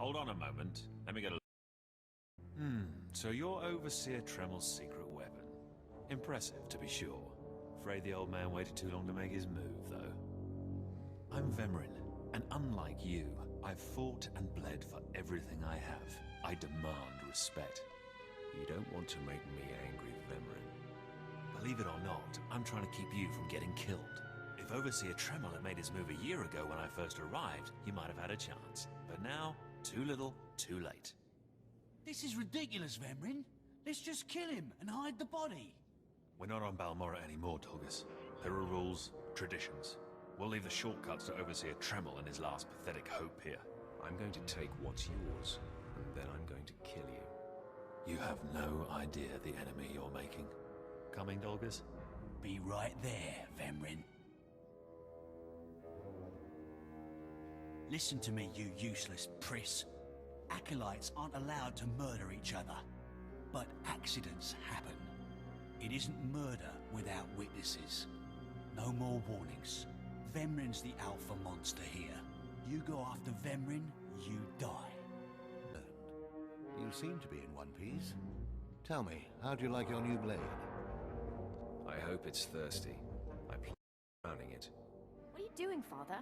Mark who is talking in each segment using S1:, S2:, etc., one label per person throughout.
S1: hold on a moment. Let me get a... So you're Overseer Tremel's secret weapon. Impressive, to be sure. Afraid the old man waited too long to make his move, though. I'm Vemrin, and unlike you, I've fought and bled for everything I have. I demand respect. You don't want to make me angry, Vemrin. Believe it or not, I'm trying to keep you from getting killed. If Overseer Tremel had made his move a year ago when I first arrived, he might have had a chance. But now, too little, too late.
S2: This is ridiculous, Vemrin. Let's just kill him and hide the body.
S1: We're not on Balmorra anymore, Tulgus. There are rules, traditions. We'll leave the shortcuts to Overseer Tremel and his last pathetic hope here.
S3: I'm going to take what's yours, and then I'm going to kill you.
S1: You have no idea the enemy you're making. Coming, Dolgus?
S2: Be right there, Vemrin. Listen to me, you useless priss. Acolytes aren't allowed to murder each other. But accidents happen. It isn't murder without witnesses. No more warnings. Vemrin's the alpha monster here. You go after Vemrin, you die.
S4: You seem to be in one piece. Tell me, how do you like your new blade?
S3: I hope it's thirsty. I plan on drowning it.
S5: What are you doing, Father?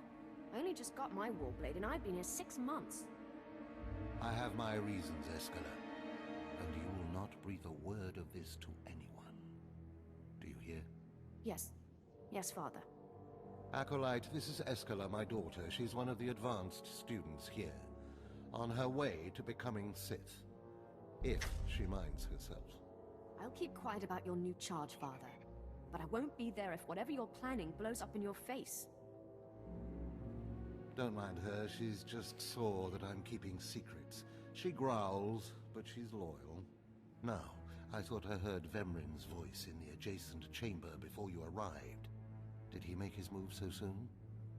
S5: I only just got my warblade and I've been here 6 months.
S4: I have my reasons, Escala. And you will not breathe a word of this to anyone. Do you hear?
S5: Yes. Yes, Father.
S4: Acolyte, this is Escala, my daughter. She's one of the advanced students here. On her way to becoming Sith. If she minds herself.
S5: I'll keep quiet about your new charge, Father. But I won't be there if whatever you're planning blows up in your face.
S4: Don't mind her, she's just sore that I'm keeping secrets. She growls, but she's loyal. Now, I thought I heard Vemrin's voice in the adjacent chamber before you arrived. Did he make his move so soon?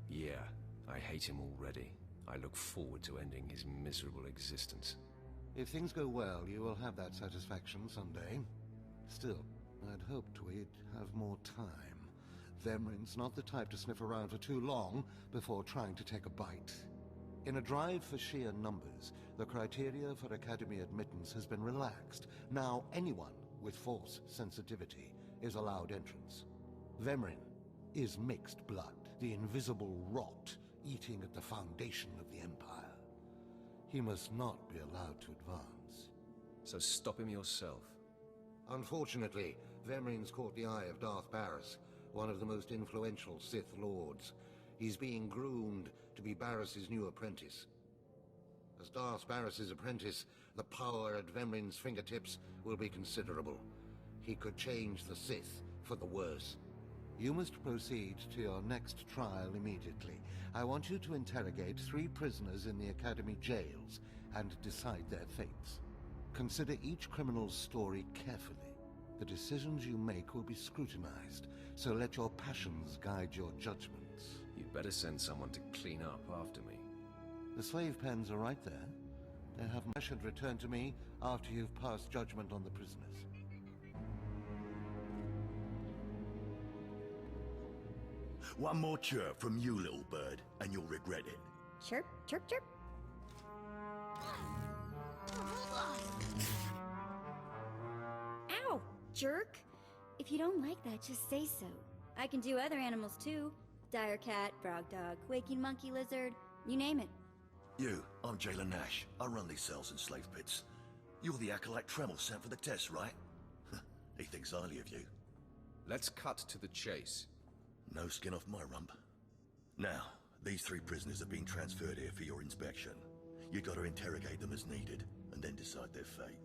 S3: Yeah, I hate him already. I look forward to ending his miserable existence.
S4: If things go well, you will have that satisfaction someday. Still, I'd hoped we'd have more time. Vemrin's not the type to sniff around for too long before trying to take a bite. In a drive for sheer numbers, the criteria for Academy admittance has been relaxed. Now anyone with Force sensitivity is allowed entrance. Vemrin is mixed blood, the invisible rot eating at the foundation of the Empire. He must not be allowed to advance.
S3: So stop him yourself.
S4: Unfortunately, Vemrin's caught the eye of Darth Barris, one of the most influential Sith Lords. He's being groomed to be Barris's new apprentice. As Darth Barris's apprentice, the power at Vemrin's fingertips will be considerable. He could change the Sith for the worse. You must proceed to your next trial immediately. I want you to interrogate 3 prisoners in the Academy jails and decide their fates. Consider each criminal's story carefully. The decisions you make will be scrutinized, so let your passions guide your judgments.
S3: You'd better send someone to clean up after me.
S4: The slave pens are right there. They have I should return to me after you've passed judgment on the prisoners.
S6: One more chirp from you, little bird, and you'll regret it.
S5: Chirp, chirp, chirp.
S7: Ow, jerk! If you don't like that, just say so. I can do other animals too. Dire cat, frog dog, waking monkey lizard, you name it.
S6: You, I'm Jailer Nash. I run these cells and slave pits. You're the acolyte Tremel sent for the test, right? He thinks highly of you.
S3: Let's cut to the chase.
S6: No skin off my rump. Now, these 3 prisoners are being transferred here for your inspection. You gotta interrogate them as needed, and then decide their fate.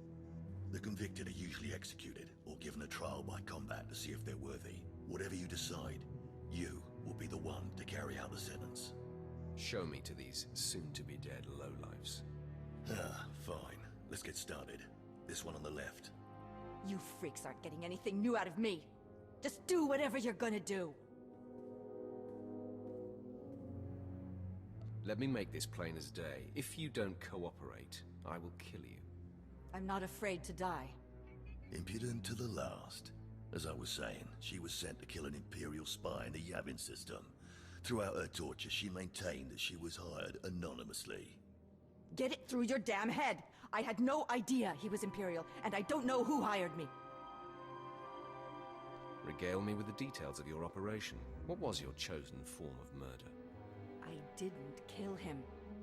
S6: The convicted are usually executed, or given a trial by combat to see if they're worthy. Whatever you decide, you will be the one to carry out the sentence.
S3: Show me to these soon-to-be-dead lowlifes.
S6: Ah, fine. Let's get started. This one on the left.
S8: You freaks aren't getting anything new out of me. Just do whatever you're gonna do.
S3: Let me make this plain as day. If you don't cooperate, I will kill you.
S8: I'm not afraid to die.
S6: Impudent to the last. As I was saying, she was sent to kill an Imperial spy in the Yavin system. Throughout her torture, she maintained that she was hired anonymously.
S8: Get it through your damn head! I had no idea he was Imperial, and I don't know who hired me.
S3: Regale me with the details of your operation. What was your chosen form of murder?
S8: I didn't kill him.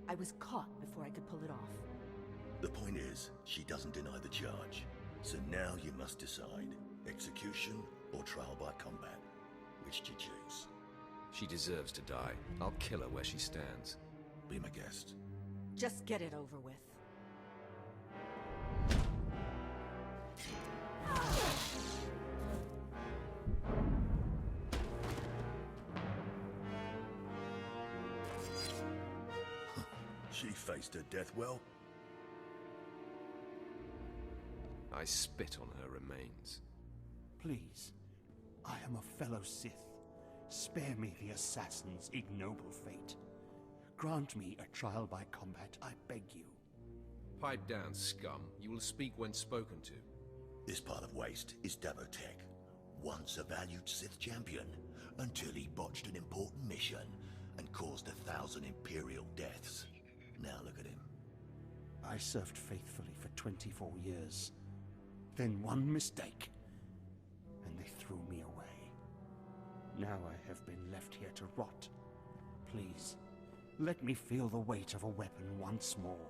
S8: I was caught before I could pull it off.
S6: The point is, she doesn't deny the charge. So now you must decide, execution or trial by combat. Which do you choose?
S3: She deserves to die. I'll kill her where she stands.
S6: Be my guest.
S8: Just get it over with.
S6: She faced her death well.
S3: I spit on her remains.
S2: Please, I am a fellow Sith. Spare me the assassin's ignoble fate. Grant me a trial by combat, I beg you.
S3: Pipe down, scum. You will speak when spoken to.
S6: This part of Waste is Davotech, once a valued Sith champion, until he botched an important mission and caused 1,000 Imperial deaths. Now look at him.
S2: I served faithfully for 24 years. Then one mistake, and they threw me away. Now I have been left here to rot. Please, let me feel the weight of a weapon once more.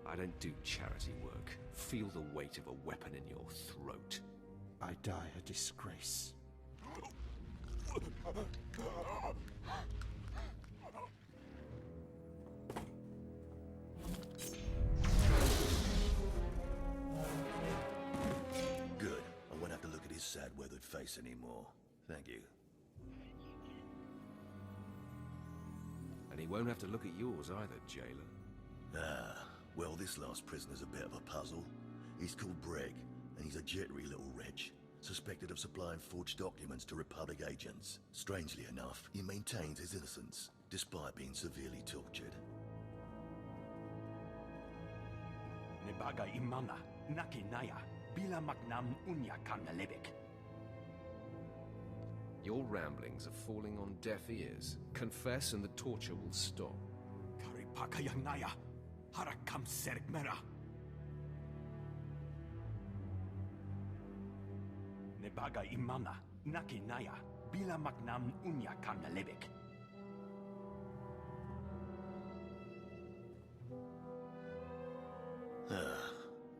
S3: I don't do charity work. Feel the weight of a weapon in your throat.
S2: I die a disgrace.
S6: Good. I won't have to look at his sad, weathered face anymore. Thank you.
S3: And he won't have to look at yours either, jailer.
S6: Ah, well, this last prisoner's a bit of a puzzle. He's called Breg, and he's a jittery little wretch, suspected of supplying forged documents to Republic agents. Strangely enough, he maintains his innocence, despite being severely tortured.
S2: Nebaga imana, naki naya, bila magnam unya kamnalebek.
S3: Your ramblings are falling on deaf ears. Confess and the torture will stop.
S2: Karipaka yang naya, harakam serek mera. Nebaga imana, naki naya, bila magnam unya kamnalebek.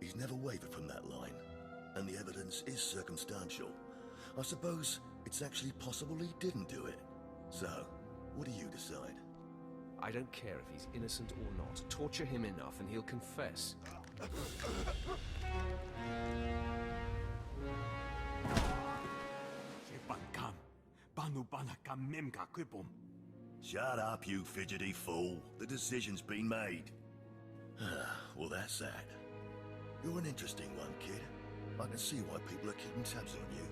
S6: He's never wavered from that line, and the evidence is circumstantial. I suppose it's actually possible he didn't do it. So, what do you decide?
S3: I don't care if he's innocent or not. Torture him enough and he'll confess.
S6: Shut up, you fidgety fool. The decision's been made. Well, that's that. You're an interesting one, kid. I can see why people are keeping tabs on you.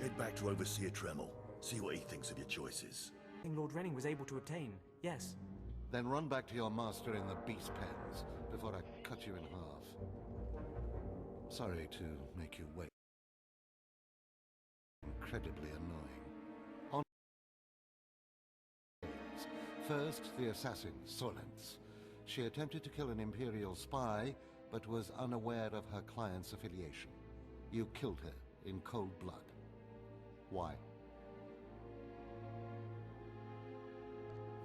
S6: Head back to Overseer Tremel. See what he thinks of your choices.
S9: Lord Renning was able to obtain, yes.
S4: Then run back to your master in the beast pens before I cut you in half. Sorry to make you wait. Incredibly annoying. On first, the assassin, Solence. She attempted to kill an Imperial spy, but was unaware of her client's affiliation. You killed her in cold blood. Why?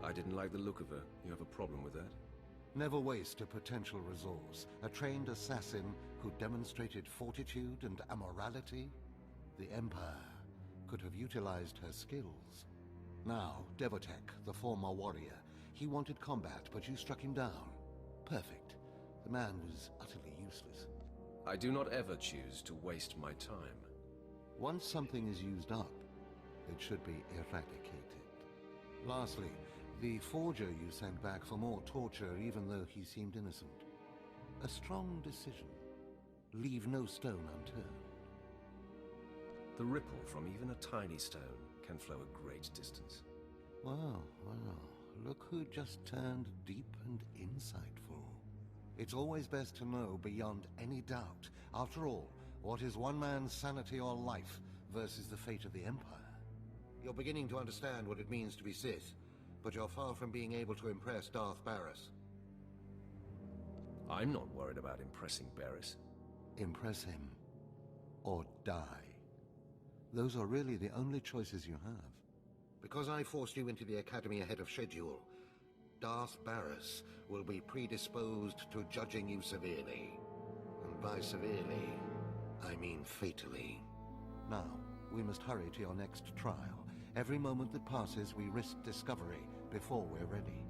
S3: I didn't like the look of her. You have a problem with that?
S4: Never waste a potential resource. A trained assassin who demonstrated fortitude and amorality? The Empire could have utilized her skills. Now, Devotech, the former warrior, he wanted combat, but you struck him down. Perfect. The man was utterly useless.
S3: I do not ever choose to waste my time.
S4: Once something is used up, it should be eradicated. Lastly, the forger you sent back for more torture even though he seemed innocent. A strong decision. Leave no stone unturned.
S3: The ripple from even a tiny stone can flow a great distance.
S4: Wow, wow. Look who just turned deep and insightful. It's always best to know beyond any doubt. After all, what is one man's sanity or life versus the fate of the Empire? You're beginning to understand what it means to be Sith, but you're far from being able to impress Darth Barris.
S3: I'm not worried about impressing Barris.
S4: Impress him, or die. Those are really the only choices you have. Because I forced you into the Academy ahead of schedule, Darth Barris will be predisposed to judging you severely. And by severely, I mean fatally. Now, we must hurry to your next trial. Every moment that passes, we risk discovery before we're ready.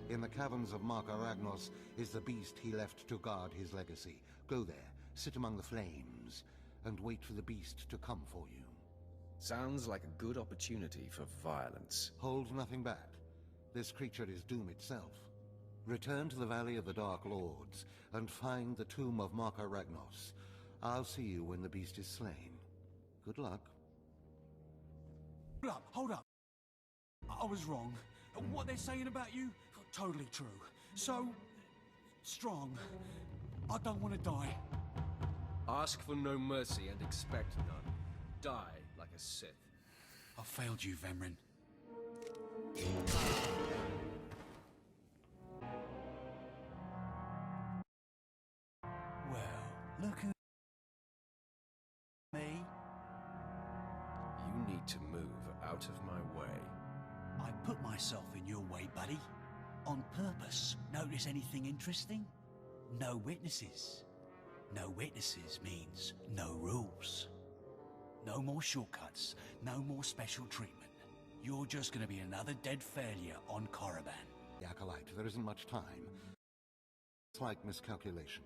S4: In the caverns of Mark Aragnos is the beast he left to guard his legacy. Go there, sit among the flames, and wait for the beast to come for you.
S3: Sounds like a good opportunity for violence.
S4: Hold nothing back. This creature is doom itself. Return to the Valley of the Dark Lords, and find the tomb of Mark Aragnos. I'll see you when the beast is slain. Good luck.
S2: Hold up. I was wrong. What they're saying about you, totally true. So, strong. I don't want to die.
S3: Ask for no mercy and expect none. Die like a Sith.
S2: I failed you, Vemrin. Well, look who... me.
S3: You need to move out of my way.
S2: I put myself in your way, buddy. On purpose. Notice anything interesting? No witnesses. No witnesses means no rules. No more shortcuts. No more special treatment. You're just gonna be another dead failure on Korriban.
S4: The Acolyte, there isn't much time. Slight miscalculation.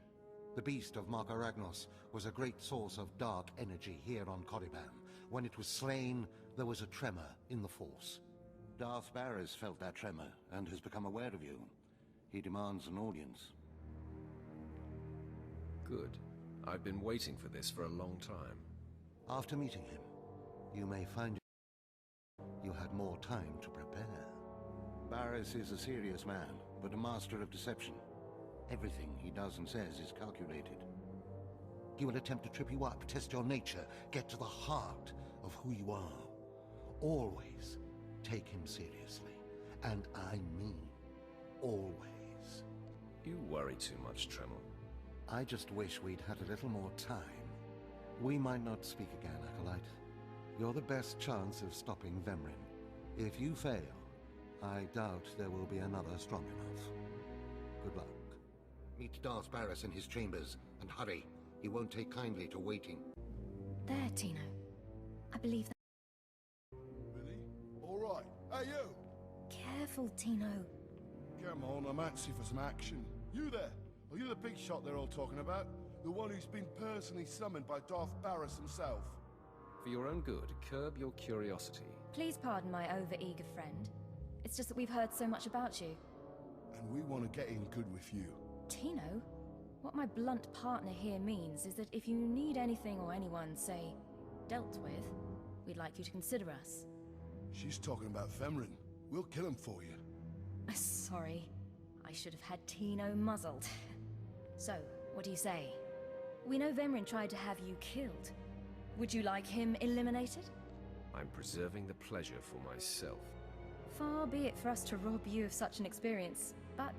S4: The beast of Mark Aragnos was a great source of dark energy here on Korriban. When it was slain, there was a tremor in the Force. Darth Barris felt that tremor and has become aware of you. He demands an audience.
S3: Good. I've been waiting for this for a long time.
S4: After meeting him, you may find you had more time to prepare. Barris is a serious man, but a master of deception. Everything he does and says is calculated. He will attempt to trip you up, test your nature, get to the heart of who you are. Always take him seriously. And I mean always.
S3: You worry too much, Tremel.
S4: I just wish we'd had a little more time. We might not speak again, Acolyte. You're the best chance of stopping Vemrin. If you fail, I doubt there will be another strong enough. Good luck. Meet Darth Barris in his chambers, and hurry. He won't take kindly to waiting.
S5: There, Tino. I believe that.
S10: Really? All right. Hey, you!
S5: Careful, Tino.
S10: Come on, I'm antsy for some action. You there? Are you the big shot they're all talking about? The one who's been personally summoned by Darth Barris himself?
S3: For your own good, curb your curiosity.
S5: Please pardon my over-eager friend. It's just that we've heard so much about you.
S10: And we want to get in good with you.
S5: Tino? What my blunt partner here means is that if you need anything or anyone, say, dealt with, we'd like you to consider us.
S10: She's talking about Vemrin. We'll kill him for you.
S5: Sorry. I should have had Tino muzzled. So, what do you say? We know Vemrin tried to have you killed. Would you like him eliminated?
S3: I'm preserving the pleasure for myself.
S5: Far be it for us to rob you of such an experience, but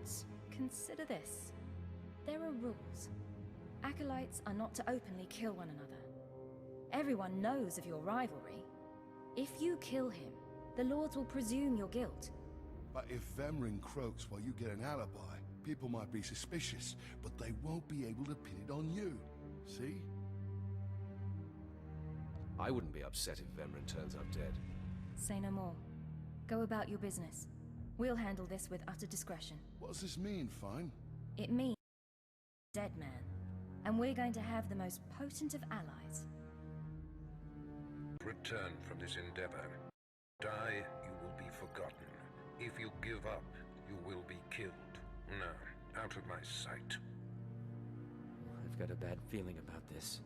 S5: consider this. There are rules. Acolytes are not to openly kill one another. Everyone knows of your rivalry. If you kill him, the Lords will presume your guilt.
S10: But if Vemrin croaks while you get an alibi, people might be suspicious, but they won't be able to pin it on you. See?
S3: I wouldn't be upset if Vemrin turns up dead.
S5: Say no more. Go about your business. We'll handle this with utter discretion.
S10: What does this mean, Fine?
S5: It means dead man. And we're going to have the most potent of allies.
S11: Return from this endeavor. Die, you will be forgotten. If you give up, you will be killed. No, out of my sight.
S1: I've got a bad feeling about this.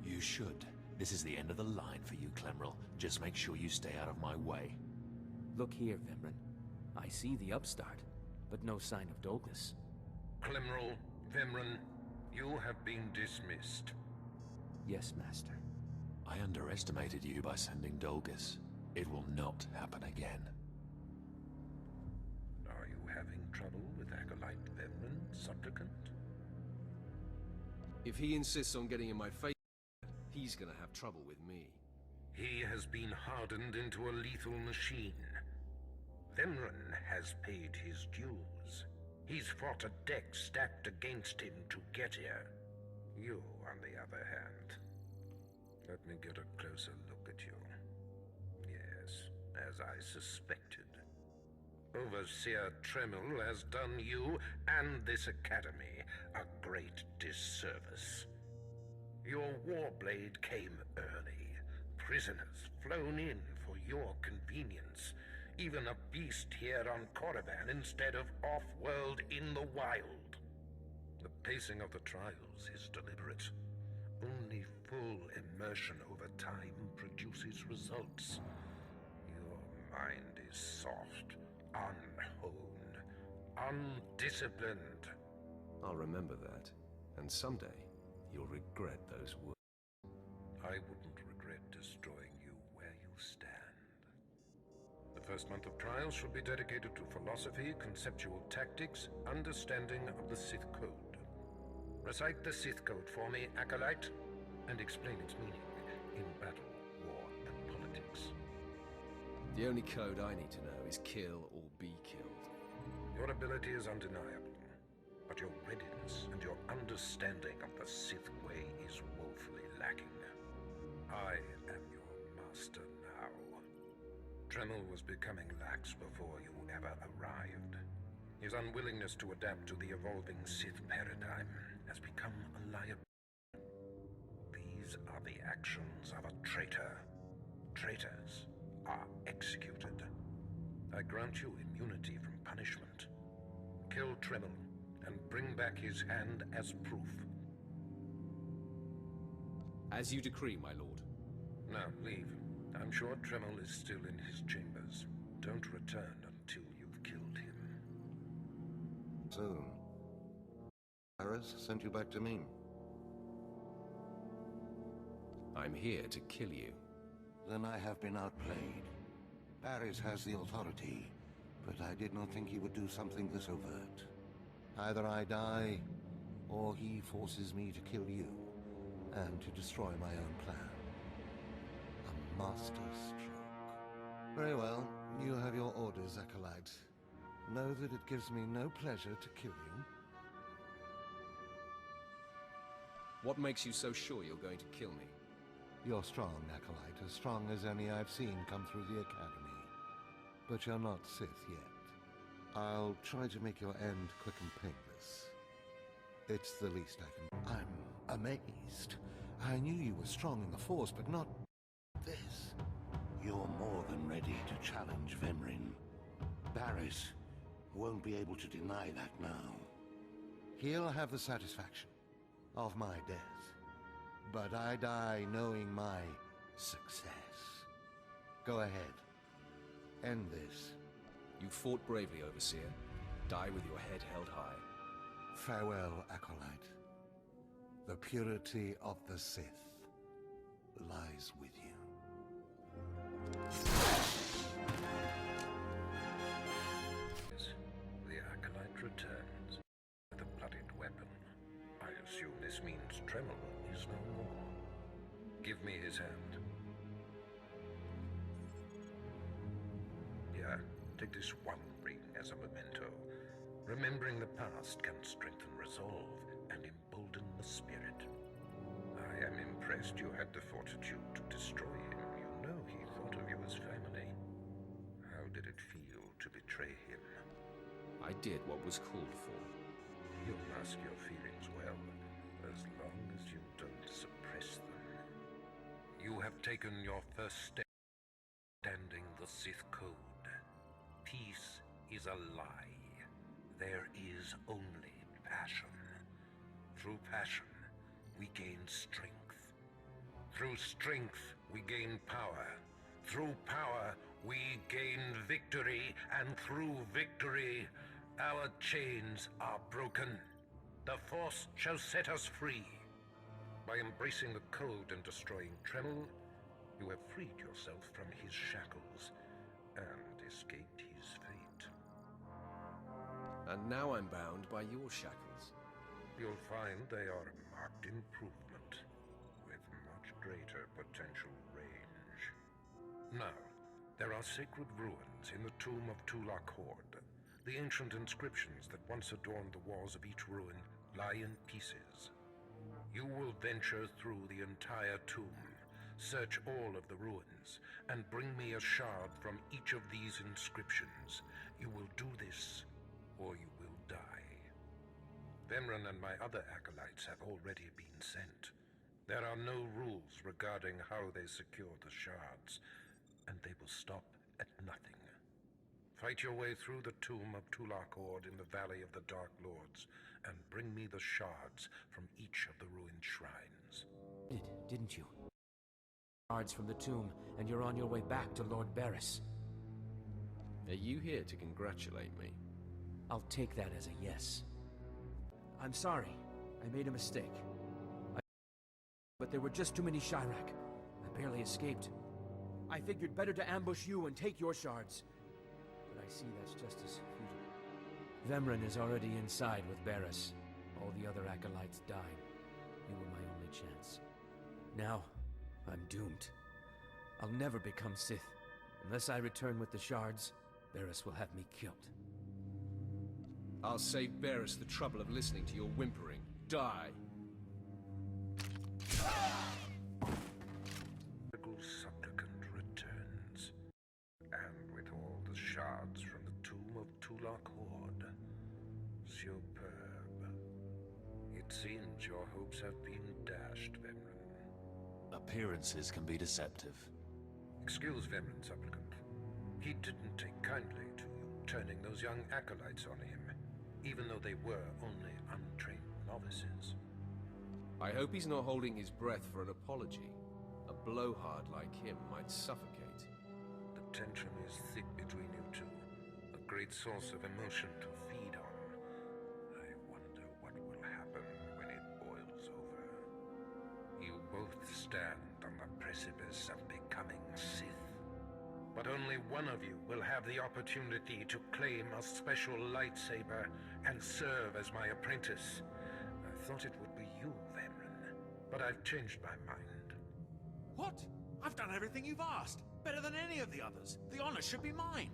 S1: You should. This is the end of the line for you, Clemrel. Just make sure you stay out of my way.
S9: Look here, Vemrin. I see the upstart, but no sign of Dolgus.
S11: Clemrel, Vemrin, you have been dismissed.
S9: Yes, Master.
S1: I underestimated you by sending Dolgus. It will not happen again.
S11: Are you having trouble with Acolyte Vemrin, supplicant?
S3: If he insists on getting in my face, he's gonna have trouble with me.
S11: He has been hardened into a lethal machine. Vemren has paid his dues. He's fought a deck stacked against him to get here. You, on the other hand, let me get a closer look at you. Yes, as I suspected. Overseer Tremel has done you and this academy a great disservice. Your warblade came early. Prisoners flown in for your convenience. Even a beast here on Korriban instead of off-world in the wild. The pacing of the trials is deliberate. Only full immersion over time produces results. Your mind is soft, unhoned, undisciplined.
S3: I'll remember that, and someday you'll regret those words.
S11: I wouldn't regret destroying you where you stand. The first month of trials should be dedicated to philosophy, conceptual tactics, understanding of the Sith Code. Recite the Sith Code for me, Acolyte, and explain its meaning in battle, war, and politics.
S3: The only code I need to know is kill or be killed.
S11: Your ability is undeniable, but your readiness and your understanding of the Sith way is woefully lacking. I am your master now. Tremel was becoming lax before you ever arrived. His unwillingness to adapt to the evolving Sith paradigm has become a liability. These are the actions of a traitor. Traitors are executed. I grant you immunity from punishment. Kill Tremel and bring back his hand as proof.
S3: As you decree, my lord.
S11: Now, leave. I'm sure Tremel is still in his chambers. Don't return until you've killed him.
S4: Soon. Paris sent you back to me.
S3: I'm here to kill you.
S4: Then I have been outplayed. Paris has the authority, but I did not think he would do something this overt. Either I die, or he forces me to kill you, and to destroy my own plan. A master stroke. Very well, you have your orders, Acolyte. Know that it gives me no pleasure to kill you.
S3: What makes you so sure you're going to kill me?
S4: You're strong, Acolyte, as strong as any I've seen come through the Academy. But you're not Sith yet. I'll try to make your end quick and painless. It's the least I can... I'm amazed. I knew you were strong in the Force, but not this. You're more than ready to challenge Vemrin. Barris won't be able to deny that now. He'll have the satisfaction of my death. But I die knowing my success. Go ahead. End this.
S3: You fought bravely, Overseer. Die with your head held high.
S4: Farewell, Acolyte. The purity of the Sith lies with you.
S11: The Acolyte returns with a bloodied weapon. I assume this means Tremel is no more. Give me his hand. Here, take this one ring as a memento. Remembering the past can strengthen resolve and embolden the spirit. I am impressed you had the fortitude to destroy him. You know he thought of you as family. How did it feel to betray him?
S3: I did what was called for.
S11: You mask your feelings well, as long as you don't suppress them. You have taken your first step, understanding the Sith Code. Peace is a lie. There is only passion. Through passion, we gain strength. Through strength, we gain power. Through power, we gain victory. And through victory, our chains are broken. The Force shall set us free. By embracing the code and destroying Tremel, you have freed yourself from his shackles and escaped his fate.
S3: And now I'm bound by your shackles.
S11: you'll find they are a marked improvement, with much greater potential range. Now, there are sacred ruins in the tomb of Tulak Horde. The ancient inscriptions that once adorned the walls of each ruin lie in pieces. You will venture through the entire tomb, search all of the ruins, and bring me a shard from each of these inscriptions. You will do this, or you will die. Vemran and my other acolytes have already been sent. There are no rules regarding how they secure the shards, and they will stop at nothing. Fight your way through the tomb of Tulak Horde in the Valley of the Dark Lords, and bring me the shards from each of the ruined shrines.
S9: Didn't you? Shards from the tomb, and you're on your way back to Lord Barris.
S3: Are you here to congratulate me?
S9: I'll take that as a yes. I'm sorry. I made a mistake. But there were just too many Shyrak. I barely escaped. I figured better to ambush you and take your shards. But I see that's just as futile. Vemran is already inside with Barris. All the other acolytes died. You were my only chance. Now, I'm doomed. I'll never become Sith. Unless I return with the shards, Barris will have me killed.
S3: I'll save Barris the trouble of listening to your whimpering. Die!
S11: Supplicant returns, and with all the shards from the tomb of Tulak Horde. Superb. It seems your hopes have been dashed, Vemran.
S1: Appearances can be deceptive.
S11: Excuse Vemran, Supplicant. He didn't take kindly to you turning those young acolytes on him, even though they were only untrained novices.
S3: I hope he's not holding his breath for an apology. A blowhard like him might suffocate.
S11: The tension is thick between you two, a great source of emotion to feed on. I wonder what will happen when it boils over. You both stand on the precipice of becoming Sith. But only one of you will have the opportunity to claim a special lightsaber and serve as my apprentice. I thought it would be you, Vemran, but I've changed my mind.
S12: What? I've done everything you've asked. Better than any of the others. The honor should be mine.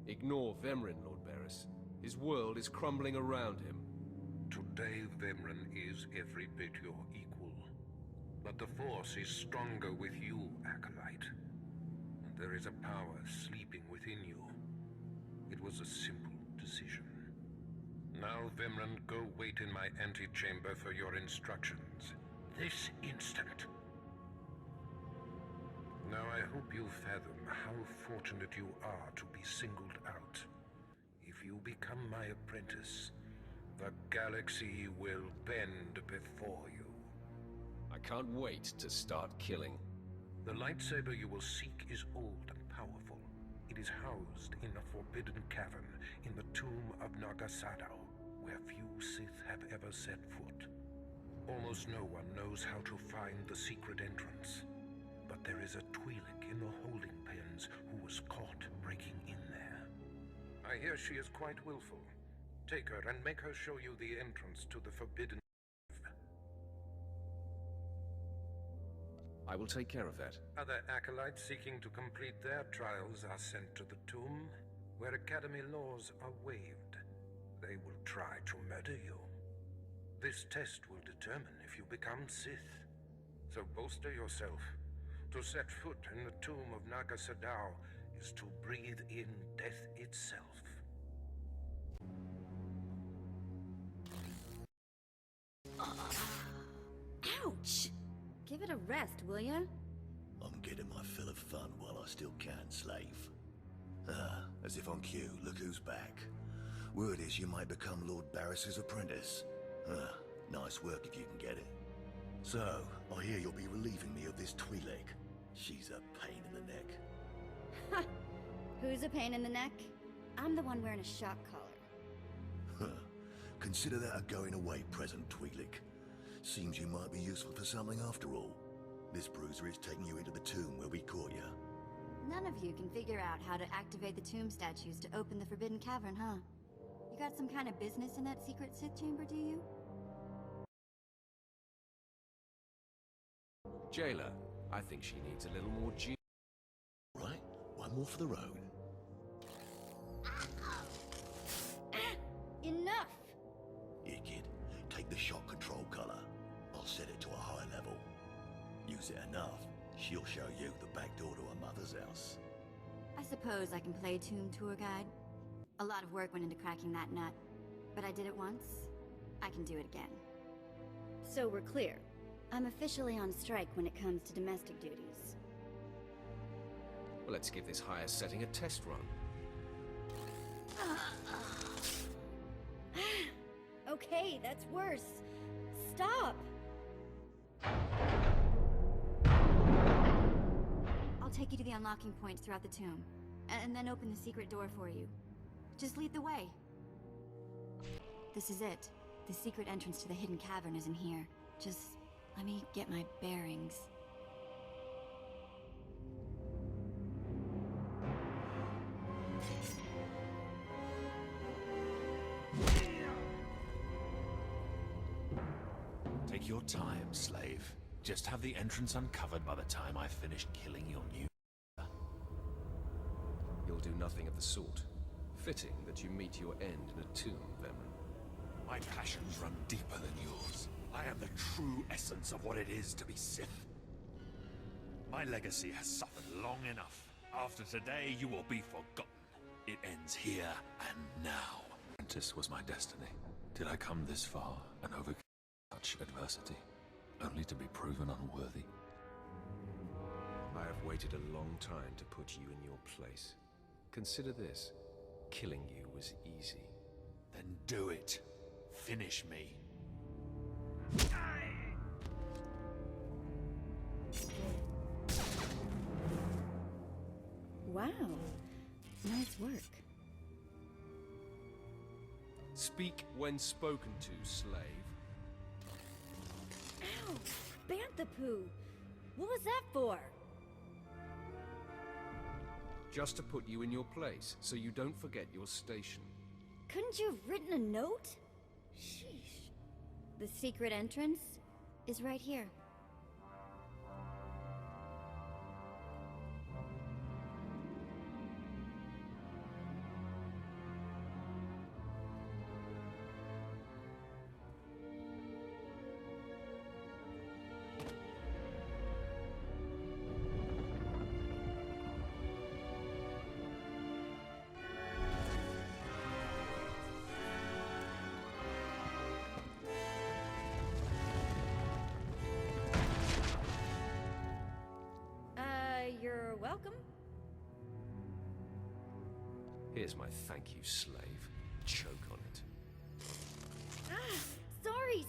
S3: Ignore Vemran, Lord Barris. His world is crumbling around him.
S11: Today, Vemran is every bit your equal. But the Force is stronger with you, Acolyte. And there is a power sleeping within you. It was a simple decision. Now, Vemran, go wait in my antechamber for your instructions. This instant. Now I hope you fathom how fortunate you are to be singled out. If you become my apprentice, the galaxy will bend before you.
S3: I can't wait to start killing.
S11: The lightsaber you will seek is old and powerful. It is housed in a forbidden cavern in the tomb of Nagasadao, where few Sith have ever set foot. Almost no one knows how to find the secret entrance. But there is a Twi'lek in the holding pens who was caught breaking in there. I hear she is quite willful. Take her and make her show you the entrance to the forbidden cave.
S3: I will take care of that.
S11: Other acolytes seeking to complete their trials are sent to the tomb, where Academy laws are waived. They will try to murder you. This test will determine if you become Sith. So bolster yourself. To set foot in the tomb of Nagasadao is to breathe in death itself.
S7: Ouch! Give it a rest, will ya?
S6: I'm getting my fill of fun while I still can, slave. As if on cue, look who's back. Word is you might become Lord Barris's apprentice. Nice work if you can get it. So, I hear you'll be relieving me of this Twi'lek. She's a pain in the neck.
S7: Ha! Who's a pain in the neck? I'm the one wearing a shock collar.
S6: Consider that a going-away present, Twi'lek. Seems you might be useful for something after all. This bruiser is taking you into the tomb where we caught you.
S7: None of you can figure out how to activate the tomb statues to open the Forbidden Cavern, huh? You got some kind of business in that secret Sith chamber, do you?
S3: Jailer, I think she needs a little more juice.
S6: Right, one more for the road.
S7: Enough!
S6: Here, kid, take the shot control collar. I'll set it to a high level. Use it enough, she'll show you the back door to her mother's house.
S7: I suppose I can play Tomb Tour Guide. A lot of work went into cracking that nut, but I did it once. I can do it again. So we're clear. I'm officially on strike when it comes to domestic duties.
S3: Well, let's give this higher setting a test run.
S7: Okay, that's worse. Stop! I'll take you to the unlocking points throughout the tomb, and then open the secret door for you. Just lead the way. This is it. The secret entrance to the hidden cavern is in here. Just let me get my bearings.
S1: Take your time, slave. Just have the entrance uncovered by the time I've finished killing your new...
S3: You'll do nothing of the sort. Fitting that you meet your end in a tomb, Vemrin.
S1: My passions run deeper than yours. I am the true essence of what it is to be Sith. My legacy has suffered long enough. After today, you will be forgotten. It ends here and now. Apprentice was my destiny. Did I come this far and overcome such adversity, only to be proven unworthy?
S3: I have waited a long time to put you in your place. Consider this. Killing you was easy.
S1: Then do it. Finish me.
S7: Wow. Nice work.
S3: Speak when spoken to, slave.
S7: Ow! Bantha poo! What was that for?
S3: Just to put you in your place, so you don't forget your station.
S7: Couldn't you have written a note? Sheesh. The secret entrance is right here. You're welcome.
S3: Here's my thank you, slave. Choke on it.
S7: Ah, sorry!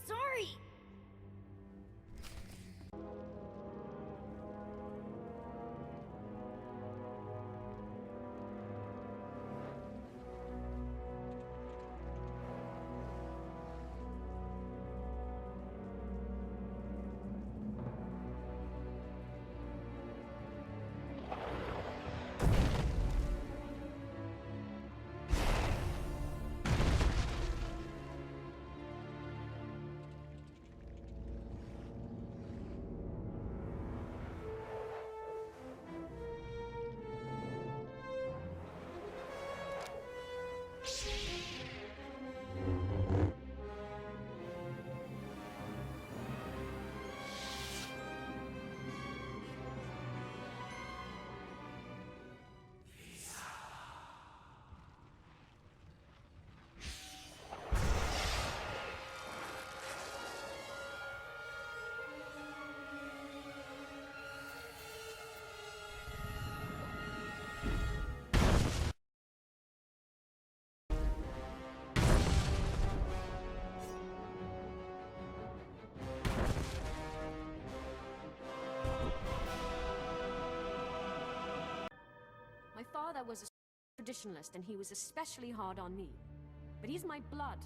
S13: My father was a traditionalist, and he was especially hard on me. But he's my blood.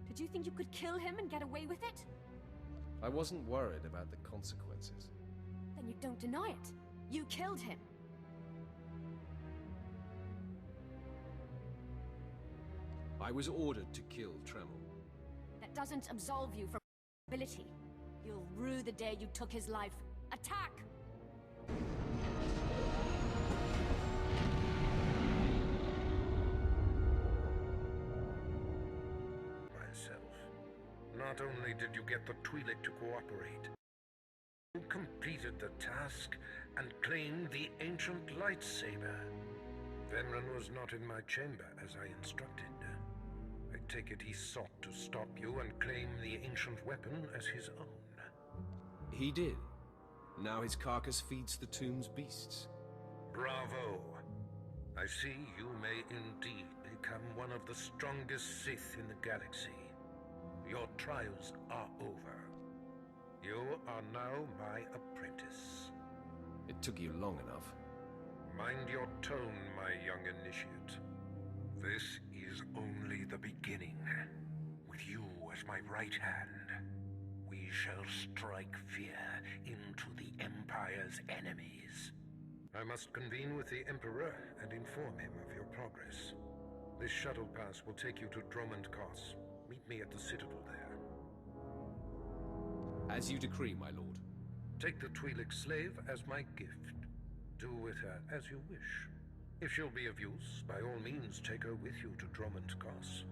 S13: Did you think you could kill him and get away with it?
S3: I wasn't worried about the consequences.
S13: Then you don't deny it. You killed him.
S3: I was ordered to kill Tremel.
S13: That doesn't absolve you from responsibility. You'll rue the day you took his life. Attack!
S11: Myself. Not only did you get the Twi'lek to cooperate, you completed the task and claimed the ancient lightsaber. Vemran was not in my chamber as I instructed. I take it he sought to stop you and claim the ancient weapon as his own.
S3: He did. Now his carcass feeds the tomb's beasts.
S11: Bravo! I see you may indeed become one of the strongest Sith in the galaxy. Your trials are over. You are now my apprentice.
S3: It took you long enough.
S11: Mind your tone, my young initiate. This is only the beginning. With you as my right hand, we shall strike fear into the Empire's enemies. I must convene with the Emperor and inform him of your progress. This shuttle pass will take you to Dromund Kos. Meet me at the Citadel there.
S3: As you decree, my lord.
S11: Take the Twi'lek slave as my gift. Do with her as you wish. If she'll be of use, by all means take her with you to Dromund Kos.